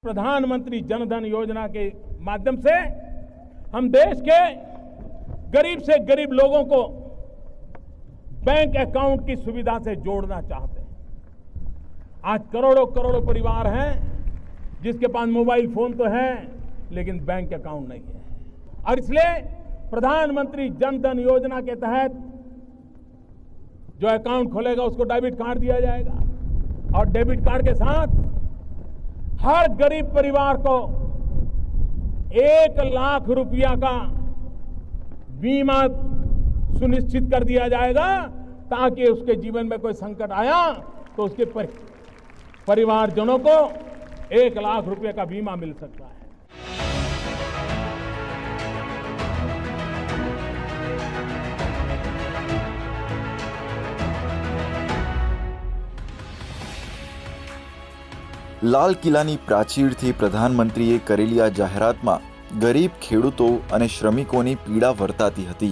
प्रधानमंत्री जन धन योजना के माध्यम से हम देश के गरीब से गरीब लोगों को बैंक अकाउंट की सुविधा से जोड़ना चाहते हैं। आज करोड़ों करोड़ों परिवार हैं जिसके पास मोबाइल फोन तो है लेकिन बैंक अकाउंट नहीं है, और इसलिए प्रधानमंत्री जन धन योजना के तहत जो अकाउंट खोलेगा उसको डेबिट कार्ड दिया जाएगा, और डेबिट कार्ड के साथ हर गरीब परिवार को 1 लाख रुपया का बीमा सुनिश्चित कर दिया जाएगा, ताकि उसके जीवन में कोई संकट आया तो उसके परिवारजनों को 1 लाख रुपए का बीमा मिल सकता है। લાલ કિલ્લાની પ્રાચીરથી પ્રધાનમંત્રીએ કરેલી આ જાહેરાતમાં ગરીબ ખેડૂતો અને શ્રમિકોની પીડા વર્તાતી હતી।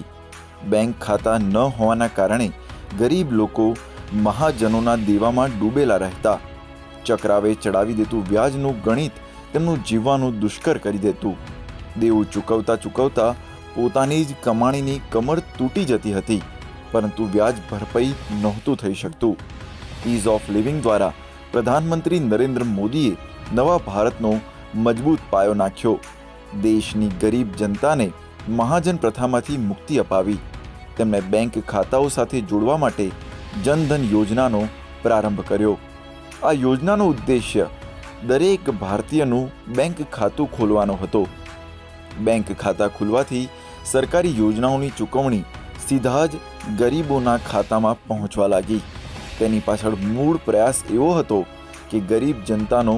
બેંક ખાતા ન હોવાના કારણે ગરીબ લોકો મહાજનોના દેવામાં ડૂબેલા રહેતા। ચક્રાવે ચડાવી દેતું વ્યાજનું ગણિત તેમનું જીવવાનું દુષ્કર કરી દેતું। દેવું ચૂકવતા ચૂકવતા પોતાની જ કમાણીની કમર તૂટી જતી હતી, પરંતુ વ્યાજ ભરપાઈ નહોતું થઈ શકતું। ઇઝ ઓફ લિવિંગ દ્વારા પ્રધાનમંત્રી નરેન્દ્ર મોદીએ નવા ભારતનો મજબૂત પાયો નાખ્યો। દેશની ગરીબ જનતાને મહાજન પ્રથામાંથી મુક્તિ અપાવી। તેમણે બેંક ખાતાઓ સાથે જોડવા માટે જનધન યોજનાનો પ્રારંભ કર્યો। આ યોજનાનો ઉદ્દેશ્ય દરેક ભારતીયનું બેંક ખાતું ખોલવાનો હતો। બેંક ખાતા ખુલવાથી સરકારી યોજનાઓની ચૂકવણી સીધા જ ગરીબોના ખાતામાં પહોંચવા લાગી। તેની પાછળ મૂળ પ્રયાસ એવો હતો કે ગરીબ જનતાનો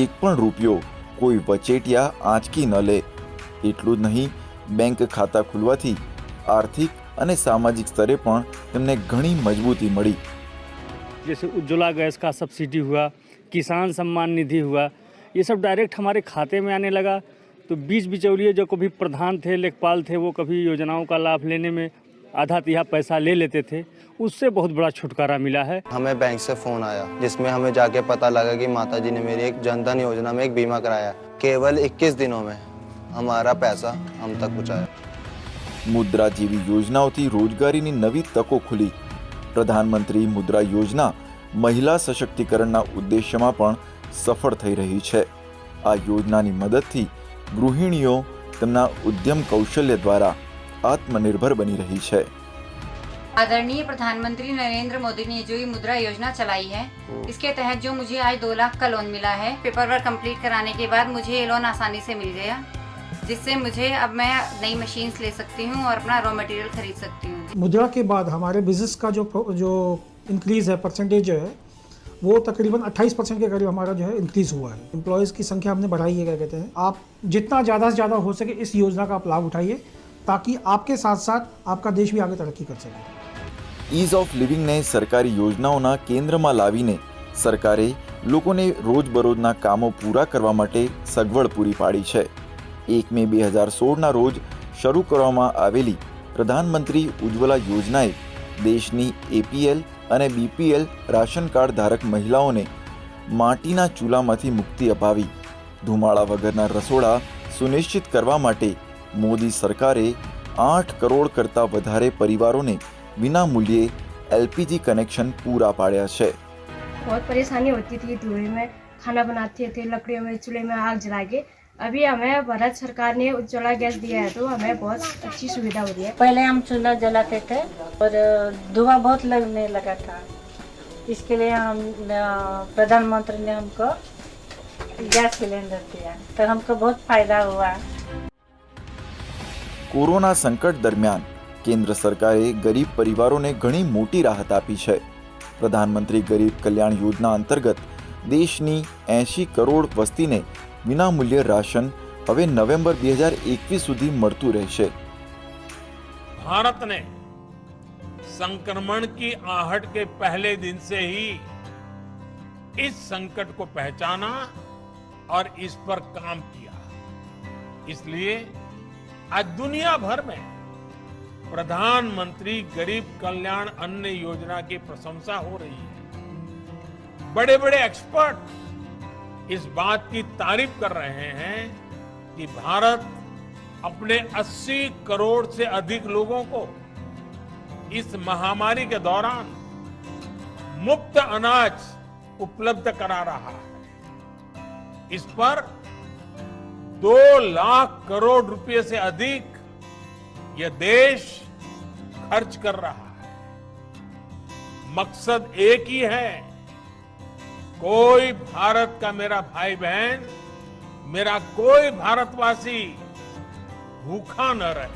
એક પણ રૂપિયો કોઈ વચેટિયા આંચકી ન લે। એટલું જ નહીં, બેંક ખાતા ખુલવાથી આર્થિક અને સામાજિક સ્તરે પણ તેમને ઘણી મજબૂતી મળી। जैसे उज्ज्वला गैस का सब्सिडी हुआ, किसान सम्मान निधि हुआ, ये सब डायरेक्ट हमारे खाते में आने लगा। तो बीच बिचौलिए जो कभी प्रधान थे, लेखपाल थे, वो कभी योजनाओं का लाभ लेने में आधा तिहा पैसा ले लेते थे, उससे बहुत बड़ा छुटकारा मिला है। हमें बैंक से फोन आया जिसमें हमें जाके पता लगा कि माताजी ने मेरी एक जनधन योजना में एक बीमा कराया। केवल 21 दिनों में हमारा पैसा हम तक पहुंचाया। मुद्रा जेवी योजनाओथी रोजगारीनी नवी तको खुली। प्रधानमंत्री मुद्रा योजना महिला सशक्तिकरणना उद्देश्यमां पण सफળ થઈ રહી છે। આ યોજનાની મદદથી ગૃહિણીઓ તેમના ઉદ્યમ કૌશલ્ય દ્વારા आत्मनिर्भर बनी रही है। आदरणीय प्रधानमंत्री नरेंद्र मोदी ने जो ये मुद्रा योजना चलाई है, इसके तहत जो मुझे आज 2 लाख का लोन मिला है, पेपर वर्क कंप्लीट कराने के बाद मुझे ये लोन आसानी से मिल गया, जिससे मुझे अब मैं नई मशीन्स ले सकती हूँ और अपना रॉ मटेरियल खरीद सकती हूँ। मुद्रा के बाद हमारे बिजनेस का जो इंक्रीज है, परसेंटेज जो है वो तकरीबन 28% के करीब हमारा जो है इंक्रीज हुआ है। एम्प्लॉयज़ की संख्या हमने बढ़ाई है। क्या कहते हैं, आप जितना ज़्यादा से ज़्यादा हो सके इस योजना का आप लाभ उठाइए, ताकि आपके साथ साथ आपका देश भी आगे तरक्की कर सके। ईज ऑफ लिविंग ने सरकारी योजनाओना केंद्रमा लावीने सरकारे लोकोने रोजबरोजना कामो पूरा करवा माटे सगवड़ पूरी पाड़ी छे। 1 मे 2016 ना रोज शरू करवामां आवेली प्रधानमंत्री उज्ज्वला योजनाए देशनी एपीएल अने बीपीएल राशन कार्ड धारक महिलाओने माटीना चूलामांथी मुक्ति अपावी। धुमाड़ा वगरना रसोड़ा सुनिश्चित करवा माटे मोदी सरकारे 8 करोड़ करता वधारे परिवारों ने विना मूल्ये एलपीजी कनेक्शन पूरा पाड्या छे। बहुत परेशानी होती थी, धुएं में खाना बनाते थे, लकड़ियों में चूल्हे में आग जला के। अभी हमें भारत सरकार ने उज्ज्वला गैस दिया है, तो हमें बहुत अच्छी सुविधा हो रही है। पहले हम चूल्हा जलाते थे और धुआं बहुत लगने लगा था, इसके लिए हम प्रधानमंत्री ने हमको गैस सिलेंडर दिया, तो हमको बहुत फायदा हुआ। कोरोना संकट दरमियान केंद्र सरकारे गरीब परिवारों ने घणी मोटी राहत आपी है। प्रधानमंत्री गरीब कल्याण योजना अंतर्गत देशनी 80 करोड़ वस्ती ने विनामूल्य राशन हवे नवेम्बर 2021 सुधी मळतुं रहेशे। भारत ने संक्रमण की आहट के पहले दिन से ही इस संकट को पहचाना और इस पर काम किया। इसलिए आज दुनिया भर में प्रधानमंत्री गरीब कल्याण अन्न योजना की प्रशंसा हो रही है। बड़े बड़े एक्सपर्ट इस बात की तारीफ कर रहे हैं कि भारत अपने 80 करोड़ से अधिक लोगों को इस महामारी के दौरान मुफ्त अनाज उपलब्ध करा रहा है। इस पर 2 लाख करोड़ रुपए से अधिक यह देश खर्च कर रहा है। मकसद एक ही है, कोई भारत का मेरा भाई बहन, मेरा कोई भारतवासी भूखा न रहे।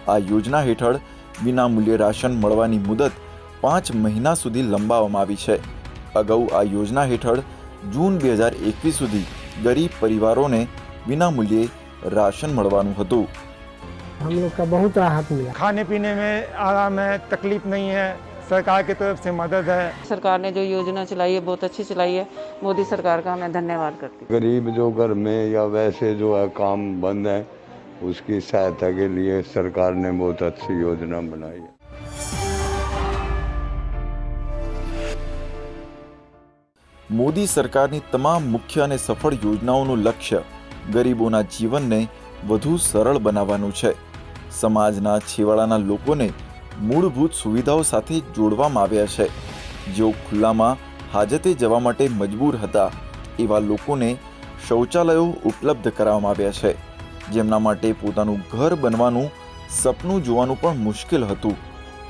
આ યોજના હેઠળ વિનામૂલ્યે રાશન મળવાની મુદત 5 મહિના સુધી લંબાવવામાં આવી છે. અગાઉ આ યોજના હેઠળ જૂન 2021 સુધી ગરીબ પરિવારોને વિનામૂલ્યે રાશન મળવાનું હતું. हम लोग का बहुत राहत मिला, खाने पीने में आराम है, तकलीफ नहीं है, सरकार की तरफ से मदद है। सरकार ने जो योजना चलाई है बहुत अच्छी चलाई है। मोदी सरकार का मैं धन्यवाद करती हूँ। गरीब जो घर में या वैसे जो है काम बंद है, उसकी सहायता के लिए सरकार ने बहुत अच्छी योजना बनाई है। મોદી સરકારની તમામ મુખ્ય અને સફળ યોજનાઓનું લક્ષ્ય ગરીબોના જીવનને વધુ સરળ બનાવવાનું છે. સમાજના છેવાડાના લોકોને મૂળભૂત સુવિધાઓ સાથે જોડવામાં આવ્યા છે. જેઓ ખુલ્લામાં હાજતે જવા માટે મજબૂર હતા એવા લોકોને શૌચાલયો ઉપલબ્ધ કરાવવામાં આવ્યા છે. જેમના માટે પોતાનું ઘર બનવાનું સપનું જોવાનું પણ મુશ્કેલ હતું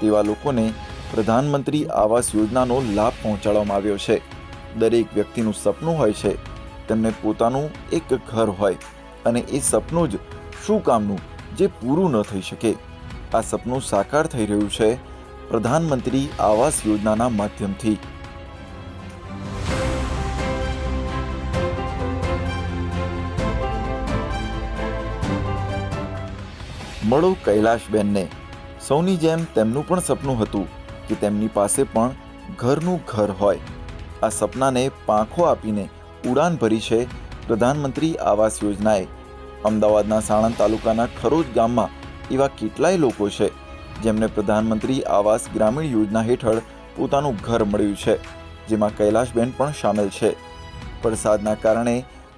તેવા લોકોને પ્રધાનમંત્રી આવાસ યોજનાનો લાભ પહોંચાડવામાં આવ્યો છે. દરેક વ્યક્તિનું સપનું હોય છે તેમને પોતાનું એક ઘર હોય અને એ સપનું જ શું કામનું જે પૂરું ન થઈ શકે. આ સપનું સાકાર થઈ રહ્યું છે પ્રધાનમંત્રી આવાસ યોજનાના માધ્યમથી. મળો કૈલાશબેનને. સૌની જેમ તેમનું પણ સપનું હતું કે તેમની પાસે પણ ઘરનું ઘર હોય. આ સપનાને પાંખો આપીને ઉડાન ભરી છે પ્રધાનમંત્રી આવાસ યોજનાએ. અમદાવાદના સાણંદ તાલુકાના ખરોજ ગામમાં એવા કેટલાય લોકો છે જેમને પ્રધાનમંત્રી આવાસ ગ્રામીણ યોજના હેઠળ પોતાનું ઘર મળ્યું છે, જેમાં કૈલાશબેન પણ સામેલ છે. વરસાદના કારણે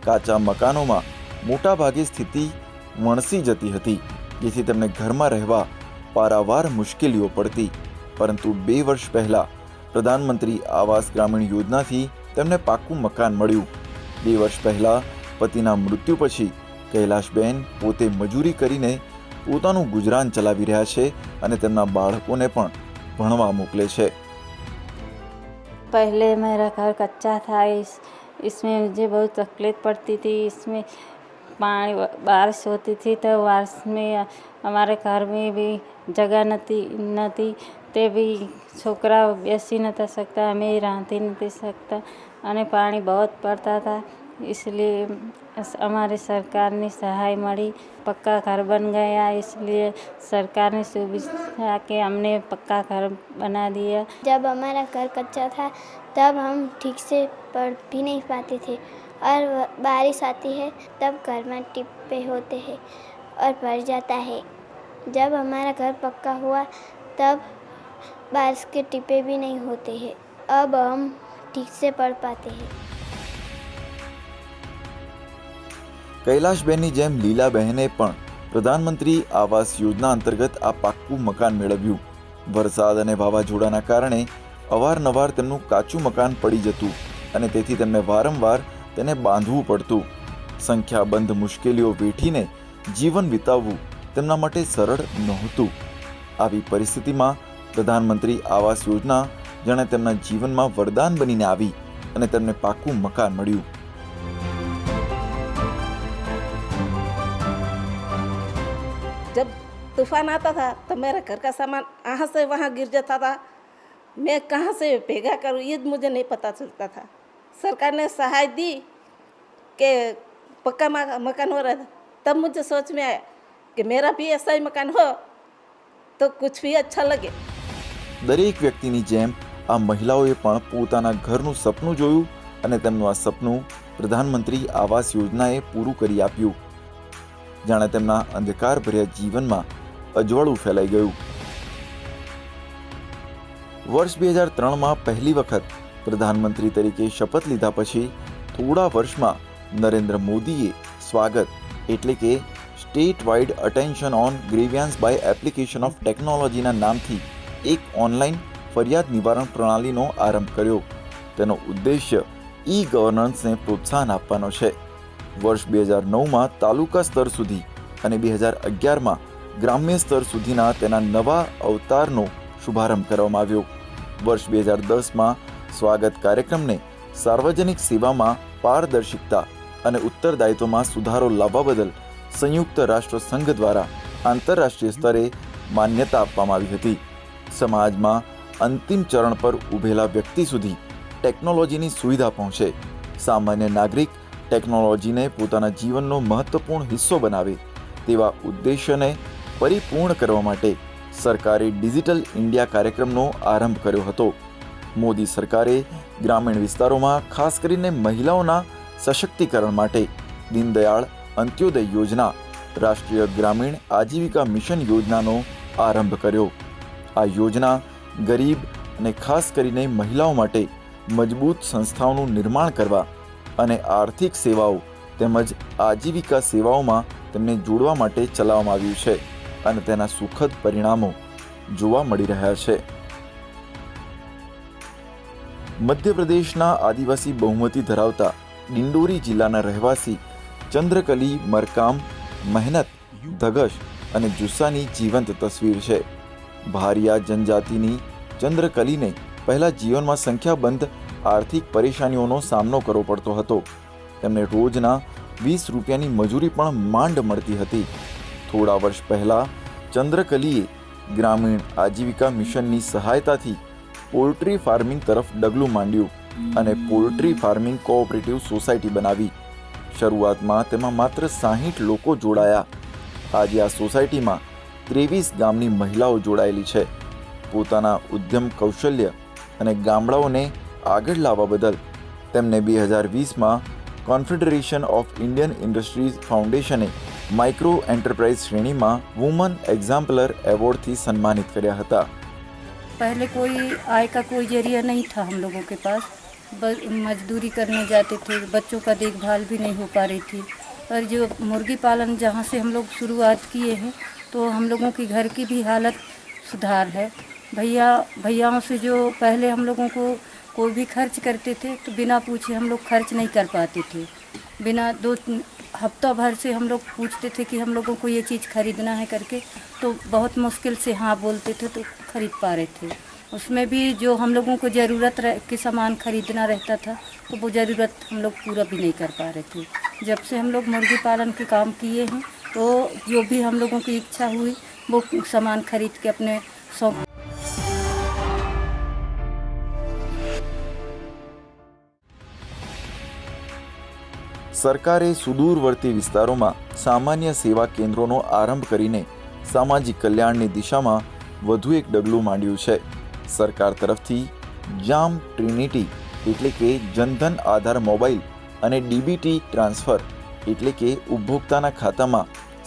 કાચા મકાનોમાં મોટાભાગે સ્થિતિ વણસી જતી હતી, જેથી તેમને ઘરમાં રહેવા પારાવાર મુશ્કેલીઓ પડતી. પરંતુ 2 વર્ષ પહેલાં પ્રધાનમંત્રી આવાસ ગ્રામીણ યોજનાથી તેમને પાક્કું મકાન મળ્યું. 2 વર્ષ પહેલાં પતિના મૃત્યુ પછી કૈલાશબેન પોતે મજૂરી કરીને પોતાનું ગુજરાન ચલાવી રહ્યા છે અને તેમના બાળકોને પણ ભણવા મોકલે છે. पहले मेरा घर कच्चा था, इसमें मुझे बहुत तकलीफ पड़ती थी। इसमें पानी बारिश होती थी तो बारिश में हमारे घर में भी जगह न थी ते भी छोकरा बेसी न था सकता, हमें रहती नहीं सकता અને પાણી बहुत पड़ता था. इसलिए हमारे सरकार ने सहाय मड़ी, पक्का घर बन गया. इसलिए सरकार ने सुविधा के हमने पक्का घर बना दिया. जब हमारा घर कच्चा था तब हम ठीक से पढ़ भी नहीं पाते थे और बारिश आती है तब घर में टिप्पे होते हैं और भर जाता है. जब हमारा घर पक्का हुआ तब बारिश के टिप्पे भी नहीं होते हैं. अब हम ठीक से पढ़ पाते हैं. કૈલાશબેનની જેમ લીલાબહેને પણ પ્રધાનમંત્રી આવાસ યોજના અંતર્ગત આ પાક્કું મકાન મેળવ્યું. વરસાદ અને વાવાઝોડાના કારણે અવારનવાર તેમનું કાચું મકાન પડી જતું અને તેથી તેમને વારંવાર તેને બાંધવું પડતું. સંખ્યાબંધ મુશ્કેલીઓ વેઠીને જીવન વિતાવવું તેમના માટે સરળ નહોતું. આવી પરિસ્થિતિમાં પ્રધાનમંત્રી આવાસ યોજના જાણે તેમના જીવનમાં વરદાન બનીને આવી અને તેમને પાક્કું મકાન મળ્યું. जब तूफान आता था तो मेरा घर का सामान यहाँ से वहाँ गिर जाता था. मैं कहाँ से भेगा करूँ ये मुझे नहीं पता चलता था. सरकार ने सहाय दी कि पक्का मकान हो रहा था. तब मुझे सोच में आया कि मेरा भी ऐसा ही मकान हो तो कुछ भी अच्छा लगे. દરેક વ્યક્તિની જેમ આ મહિલાઓએ પણ પોતાના ઘરનું સપનું જોયું અને તેમનું આ સપનું પ્રધાનમંત્રી આવાસ યોજનાએ પૂરું કરી આપ્યું. જાણે તેમના અંધકારભર્યા જીવનમાં અજવાળું ફેલાઈ ગયું. વર્ષ 2003માં પહેલી વખત પ્રધાનમંત્રી તરીકે શપથ લીધા પછી થોડા વર્ષમાં નરેન્દ્ર મોદીએ સ્વાગત એટલે કે state wide attention on grievance by application of ટેકનોલોજીના નામથી એક ઓનલાઈન ફરિયાદ નિવારણ પ્રણાલીનો આરંભ કર્યો. તેનો ઉદ્દેશ્ય ઈ ગવર્નન્સને પ્રોત્સાહન આપવાનો છે. વર્ષ 2009માં તાલુકા સ્તર સુધી અને 2011માં ગ્રામ્ય સ્તર સુધીના તેના નવા અવતારનો શુભારંભ કરવામાં આવ્યો. વર્ષ 2010માં સ્વાગત કાર્યક્રમને સાર્વજનિક સેવામાં પારદર્શિકતા અને ઉત્તરદાયિત્વમાં સુધારો લાવવા બદલ સંયુક્ત રાષ્ટ્ર સંઘ દ્વારા આંતરરાષ્ટ્રીય સ્તરે માન્યતા આપવામાં આવી હતી. સમાજમાં અંતિમ ચરણ પર ઊભેલા વ્યક્તિ સુધી ટેકનોલોજીની સુવિધા પહોંચે, સામાન્ય નાગરિક ટેકનોલોજીને પોતાના જીવનનો મહત્વપૂર્ણ હિસ્સો બનાવે તેવા ઉદ્દેશ્યને પરિપૂર્ણ કરવા માટે સરકારે ડિજિટલ ઇન્ડિયા કાર્યક્રમનો આરંભ કર્યો હતો. મોદી સરકારે ગ્રામીણ વિસ્તારોમાં ખાસ કરીને મહિલાઓના સશક્તિકરણ માટે દીનદયાળ અંત્યોદય યોજના, રાષ્ટ્રીય ગ્રામીણ આજીવિકા મિશન યોજનાનો આરંભ કર્યો. આ યોજના ગરીબ અને ખાસ કરીને મહિલાઓ માટે મજબૂત સંસ્થાઓનું નિર્માણ કરવા અને આર્થિક સેવાઓ તેમજ આજીવિકા સેવાઓમાં તેમને જોડવા માટે ચલાવવામાં આવ્યું છે અને તેના સુખદ પરિણામો જોવા મળી રહ્યા છે. મધ્યપ્રદેશના આદિવાસી બહુમતી ધરાવતા ડિંડોરી જિલ્લાના રહેવાસી ચંદ્રકલી મરકામ મહેનત, ધગશ અને જુસ્સાની જીવંત તસવીર છે. ભારિયા જનજાતિની ચંદ્રકલીને પહેલા જીવનમાં સંખ્યાબંધ આર્થિક પરેશાનીઓનો સામનો કરવો પડતો હતો. તેમને રોજના 20 રૂપિયાની મજૂરી પણ માંડ મળતી હતી. થોડા વર્ષ પહેલા ચંદ્રકલીએ ગ્રામીણ આજીવિકા મિશનની સહાયતાથી પોલ્ટ્રી ફાર્મિંગ તરફ ડગલું માંડ્યું અને પોલ્ટ્રી ફાર્મિંગ કોઓપરેટિવ સોસાયટી બનાવી. શરૂઆતમાં તેમાં માત્ર 60 લોકો જોડાયા. આજે આ સોસાયટીમાં 23 ગામની મહિલાઓ જોડાયેલી છે. પોતાના ઉદ્યમ કૌશલ્ય અને ગામડાઓને આગળ લાવવા બદલ તેમને 2020માં કોન્ફેડરેશન ઓફ ઇન્ડિયન ઇન્ડસ્ટ્રીઝ ફાઉન્ડેશને માઇક્રો એન્ટરપ્રાઇઝ શ્રેણીમાં વુમન એક્ઝામ્પલર એવોર્ડથી સન્માનિત કર્યા હતા. पहले कोई आय का कोई जरिया नहीं था हम लोगों के पास, बस मजदूरी करने जाते थे, बच्चों का देखभाल भी नहीं हो पा रही थी. पर जो मुर्गी पालन जहाँ से हम लोग शुरुआत किए हैं तो हम लोगों की घर की भी हालत सुधार है. भैयाओं से जो पहले हम लोगों को कोई भी खर्च करते थे तो बिना पूछे हम लोग खर्च नहीं कर पाते थे. बिना 2 हफ्ता भर से हम लोग पूछते थे कि हम लोगों को ये चीज़ खरीदना है करके, तो बहुत मुश्किल से हाँ बोलते थे तो खरीद पा रहे थे. उसमें भी जो हम लोगों को ज़रूरत के सामान खरीदना रहता था तो वो ज़रूरत हम लोग पूरा भी नहीं कर पा रहे थे. जब से हम लोग मुर्गी पालन के काम किए हैं तो जो भी हम लोगों की इच्छा हुई वो सामान खरीद के अपने शौक. સરકારે સુદૂરવર્તી વિસ્તારોમાં સામાન્ય સેવા કેન્દ્રોનો આરંભ કરીને સામાજિક કલ્યાણની દિશામાં વધુ એક ડગલું માંડ્યું છે. સરકાર તરફથી જામ ટ્રિનિટી એટલે કે જનધન આધાર મોબાઈલ અને ડીબીટી ટ્રાન્સફર એટલે કે ઉપભોક્તાના ખાતામાં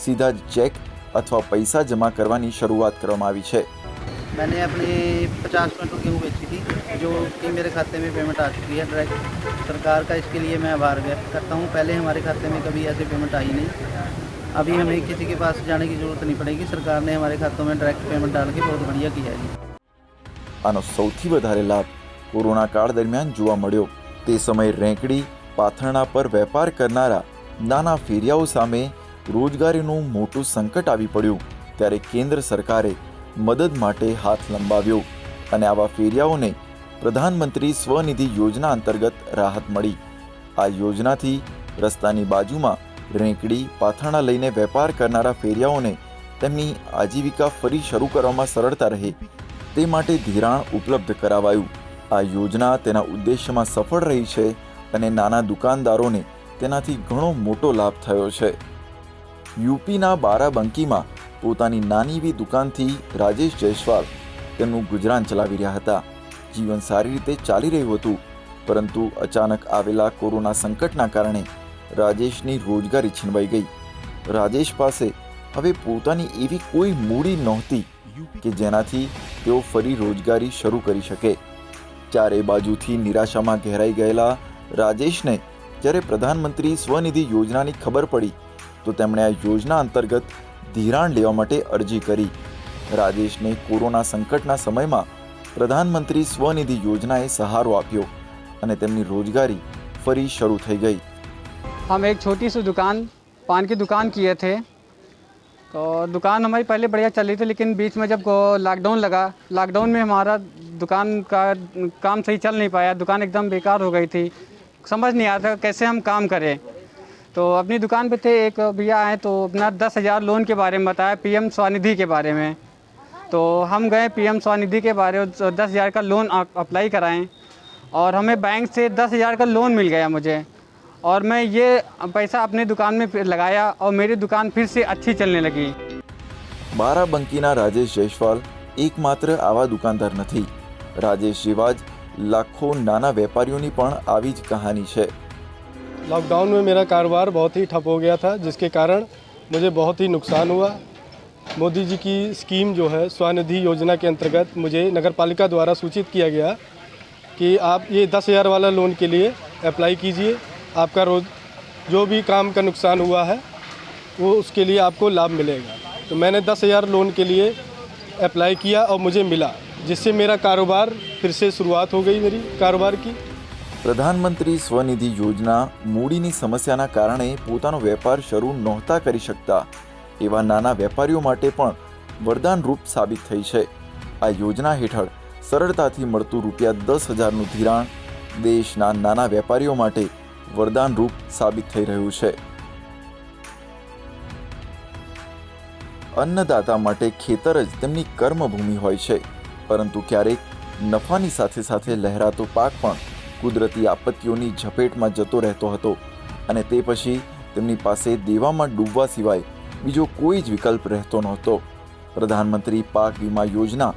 સીધા જ ચેક अथवा पैसा जमा करवानी शुरुआत કરવામાં આવી છે। मैंने अपनी 50 क्विंटल गेहूँ बेची थी जो कि मेरे खाते में पेमेंट आ चुकी है डायरेक्ट। सरकार का इसके लिए मैं आभार व्यक्त करता हूँ। पहले हमारे खाते में कभी ऐसी पेमेंट आई नहीं, अभी हमें किसी के पास जाने की ज़रूरत नहीं पड़ेगी। सरकार ने हमारे खातों में डायरेक्ट पेमेंट डाल के बहुत बढ़िया किया है। આનો સૌથી વધારે લાભ કોરોના કાળ દરમિયાન જોવા મળ્યો। તે સમયે રેંકડી પાથરણા પર વેપાર કરનારા નાના ફેરિયાઓ સામે રોજગારીનું મોટું સંકટ આવી પડ્યું, ત્યારે કેન્દ્ર સરકારે મદદ માટે હાથ લંબાવ્યો અને આવા ફેરિયાઓને પ્રધાનમંત્રી સ્વનિધિ યોજના અંતર્ગત રાહત મળી। આ યોજનાથી રસ્તાની બાજુમાં રેંકડી પાથરણા લઈને વેપાર કરનારા ફેરિયાઓને તેમની આજીવિકા ફરી શરૂ કરવામાં સરળતા રહે તે માટે ધિરાણ ઉપલબ્ધ કરાવાયું। આ યોજના તેના ઉદ્દેશ્યમાં સફળ રહી છે અને નાના દુકાનદારોને તેનાથી ઘણો મોટો લાભ થયો છે। યુપીના બારાબંકીમાં પોતાની નાની એવી દુકાનથી રાજેશ જયસ્વાલ તેમનું ગુજરાન ચલાવી રહ્યા હતા। જીવન સારી રીતે ચાલી રહ્યું હતું, પરંતુ અચાનક આવેલા કોરોના સંકટના કારણે રાજેશની રોજગારી છીનવાઈ ગઈ। રાજેશ પાસે હવે પોતાની એવી કોઈ મૂડી નહોતી કે જેનાથી તેઓ ફરી રોજગારી શરૂ કરી શકે। ચારે બાજુથી નિરાશામાં ઘેરાઈ ગયેલા રાજેશને જ્યારે પ્રધાનમંત્રી સ્વનિધિ યોજનાની ખબર પડી તો તેમણે આ યોજના અંતર્ગત ધિરાણ લેવા માટે અરજી કરી। રાજેશને કોરોના સંકટના સમયમાં પ્રધાનમંત્રી સ્વનિધિ યોજનાએ સહારો આપ્યો અને તેમની રોજગારી ફરી શરૂ થઈ ગઈ। हम एक छोटी सी दुकान पान की दुकान किए थे, तो दुकान हमारी पहले बढ़िया चल रही थी, लेकिन बीच में जब लॉकडाउन लगा, लॉकडाउन में हमारा दुकान का काम सही चल नहीं पाया, दुकान एकदम बेकार हो गई थी, समझ नहीं आता कैसे हम काम करें। तो अपनी दुकान पे थे, एक भैया आए तो अपना 10,000 लोन के बारे में बताया, पीएम स्वनिधि के बारे में। तो हम गए पीएम स्वनिधि के बारे में 10,000 का लोन अप्लाई कराएं और हमें बैंक से 10,000 का लोन मिल गया मुझे, और मैं ये पैसा अपनी दुकान में फिर लगाया और मेरी दुकान फिर से अच्छी चलने लगी। बाराबंकीना राजेश जयस्वाल एकमात्र आवा दुकानदार नहीं। राजेश जेवा ज लाखों नाना वेपारीओनी पण आवी ज कहानी है। लॉकडाउन में मेरा कारोबार बहुत ही ठप हो गया था, जिसके कारण मुझे बहुत ही नुकसान हुआ। मोदी जी की स्कीम जो है स्वनिधि योजना के अंतर्गत मुझे नगर पालिका द्वारा सूचित किया गया कि आप ये 10,000 वाला लोन के लिए अप्लाई कीजिए, आपका रोज जो भी काम का नुकसान हुआ है वो उसके लिए आपको लाभ मिलेगा। तो मैंने 10,000 लोन के लिए अप्लाई किया और मुझे मिला, जिससे मेरा कारोबार फिर से शुरुआत हो गई मेरी कारोबार की। प्रधानमंत्री स्वनिधि योजना मूडीनी समस्याना कारणे पोतानो वेपार शरू नहोता करी शकता एवा नाना वेपारीओ माटे पण वरदान रूप साबित थई छे। आ योजना हेठळ सरळताथी मळतुं ₹10,000 नुं धिराण देशना नाना वेपारीओ माटे वरदान रूप साबित थई रह्युं छे। अन्नदाता माटे खेतर ज तेमनी कर्मभूमि होय छे, परंतु क्यारेक नफानी साथे साथे लहरातो पाक पण कुदरती आपत्तिओनी झपेटमां जतो रहतो हतो अने ते पछी तेमनी पासे देवामां डूबवा सिवाय बीजो कोई ज विकल्प रहतो नहोतो। प्रधानमंत्री पाक वीमा योजना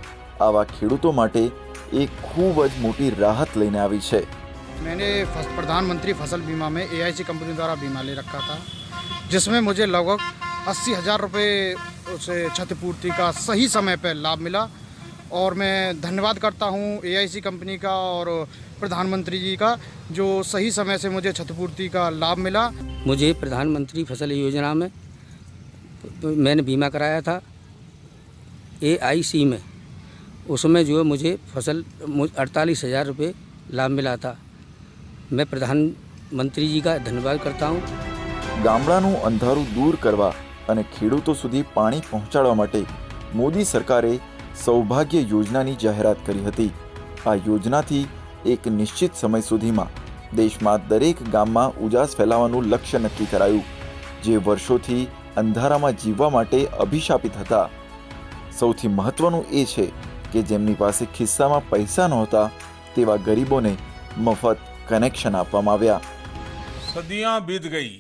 आवा खेडूतो माटे एक खूब ज मोटी राहत लईने आवी छे। मैंने प्रधानमंत्री फसल बीमा में AIC कंपनी द्वारा बीमा ले रखा था, जिसमें मुझे लगभग 80,000 रुपये से क्षतिपूर्ति का सही समय पर लाभ मिला, और मैं धन्यवाद करता हूँ AIC कंपनी का और प्रधानमंत्री जी का, जो सही समय से मुझे क्षतिपूर्ति का लाभ मिला। मुझे प्रधानमंत्री फसल योजना में मैंने बीमा कराया था AIC में, उसमें जो मुझे फसल 48,000 रुपये लाभ मिला था। मैं प्रधानमंत्री जी का धन्यवाद करता हूँ। गामडाનું અંધારું દૂર કરવા અને ખેડૂતો સુધી પાણી પહોંચાડવા માટે મોદી સરકારે સૌભાગ્ય યોજનાની જાહેરાત કરી હતી। આ યોજનાથી એક નિશ્ચિત સમય સુધીમાં દેશમાં દરેક ગામમાં ઉજાસ ફેલાવવાનું લક્ષ્ય નક્કી કરાયું, જે વર્ષોથી અંધારામાં જીવવા માટે અભિશાપિત હતા। સૌથી મહત્વનું એ છે કે જેમની પાસે ખિસ્સામાં પૈસા નહોતા તેવા ગરીબોને મફત कनेक्शन आपवामां आव्या। सदियां बीत गई,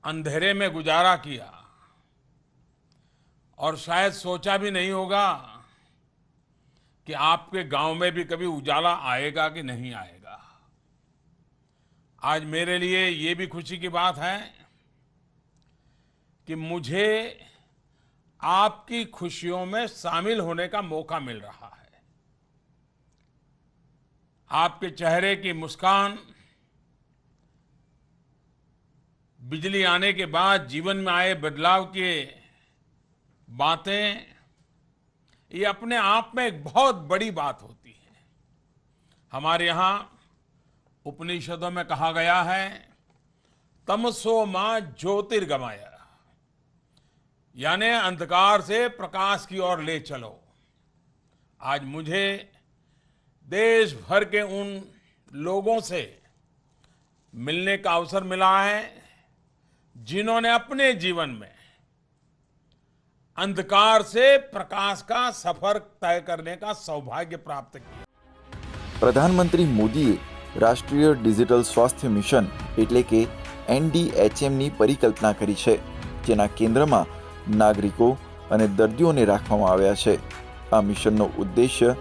अंधेरे में गुजारा किया और शायद सोचा भी नहीं होगा कि आपके गांव में भी कभी उजाला आएगा कि नहीं आएगा। आज मेरे लिए ये भी खुशी की बात है कि मुझे आपकी खुशियों में शामिल होने का मौका मिल रहा है। आपके चेहरे की मुस्कान, बिजली आने के बाद जीवन में आए बदलाव की बातें, ये अपने आप में एक बहुत बड़ी बात होती है। हमारे यहाँ उपनिषदों में कहा गया है, तमसो मां ज्योतिर्गमय, यानी अंधकार से प्रकाश की ओर ले चलो। आज मुझे देश भर के उन लोगों से मिलने का अवसर मिला है जिन्होंने अपने जीवन में अंधकार से प्रकाश का सफर तय करने का सौभाग्य प्राप्त किया। प्रधानमंत्री मोदीए राष्ट्रीय डिजिटल स्वास्थ्य मिशन एटले के NDHM ની પરિકલ્પના કરી છે, જેના કેન્દ્રમાં નાગરિકો અને દર્દીઓને રાખવામાં આવ્યા છે। આ મિશનનો ઉદ્દેશ્ય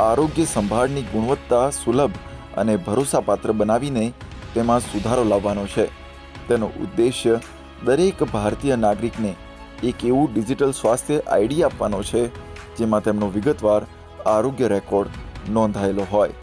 આરોગ્ય સંભાળની ગુણવત્તા સુલભ અને ભરોસાપાત્ર બનાવીને તેમાં સુધારો લાવવાનો છે। તેનો ઉદ્દેશ્ય દરેક ભારતીય નાગરિકને એક એવું ડિજિટલ સ્વાસ્થ્ય આઈડી આપવાનો છે જેમાં તેમનો વિગતવાર આરોગ્ય રેકોર્ડ નોંધાયેલો હોય।